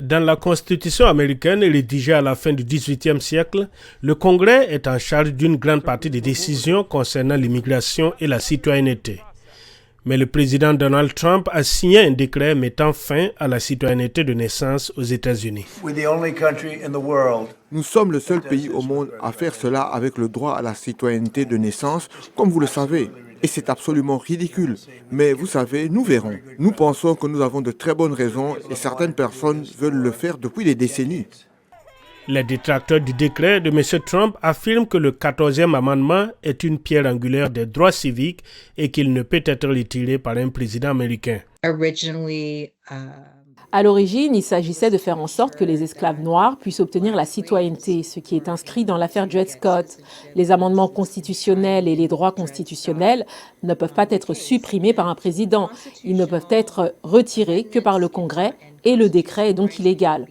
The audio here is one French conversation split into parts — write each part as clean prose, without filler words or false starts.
Dans la Constitution américaine rédigée à la fin du XVIIIe siècle, le Congrès est en charge d'une grande partie des décisions concernant l'immigration et la citoyenneté. Mais le président Donald Trump a signé un décret mettant fin à la citoyenneté de naissance aux États-Unis. Nous sommes le seul pays au monde à faire cela avec le droit à la citoyenneté de naissance, comme vous le savez. Et c'est absolument ridicule. Mais vous savez, nous verrons. Nous pensons que nous avons de très bonnes raisons et certaines personnes veulent le faire depuis des décennies. Les détracteurs du décret de M. Trump affirment que le 14e amendement est une pierre angulaire des droits civiques et qu'il ne peut être retiré par un président américain. À l'origine, il s'agissait de faire en sorte que les esclaves noirs puissent obtenir la citoyenneté, ce qui est inscrit dans l'affaire Dred Scott. Les amendements constitutionnels et les droits constitutionnels ne peuvent pas être supprimés par un président. Ils ne peuvent être retirés que par le Congrès et le décret est donc illégal.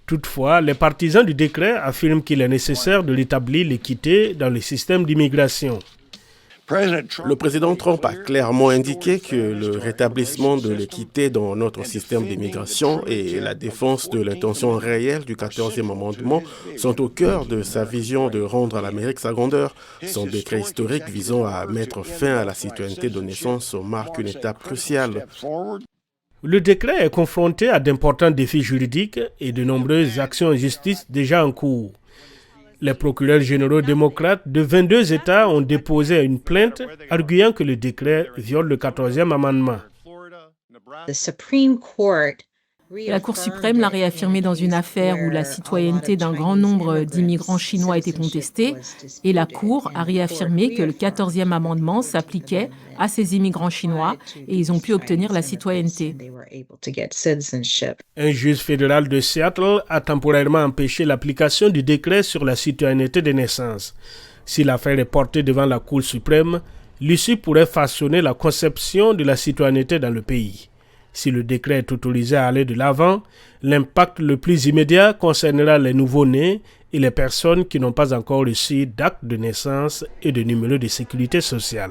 Toutefois, les partisans du décret affirment qu'il est nécessaire de rétablir l'équité dans le système d'immigration. Le président Trump a clairement indiqué que le rétablissement de l'équité dans notre système d'immigration et la défense de l'intention réelle du 14e amendement sont au cœur de sa vision de rendre à l'Amérique sa grandeur. Son décret historique visant à mettre fin à la citoyenneté de naissance marque une étape cruciale. Le décret est confronté à d'importants défis juridiques et de nombreuses actions en justice déjà en cours. Les procureurs généraux démocrates de 22 États ont déposé une plainte arguant que le décret viole le 14e amendement. La Cour suprême l'a réaffirmé dans une affaire où la citoyenneté d'un grand nombre d'immigrants chinois était contestée et la Cour a réaffirmé que le 14e amendement s'appliquait à ces immigrants chinois et ils ont pu obtenir la citoyenneté. Un juge fédéral de Seattle a temporairement empêché l'application du décret sur la citoyenneté des naissances. Si l'affaire est portée devant la Cour suprême, l'issue pourrait façonner la conception de la citoyenneté dans le pays. Si le décret est autorisé à aller de l'avant, l'impact le plus immédiat concernera les nouveau-nés et les personnes qui n'ont pas encore reçu d'acte de naissance et de numéro de sécurité sociale.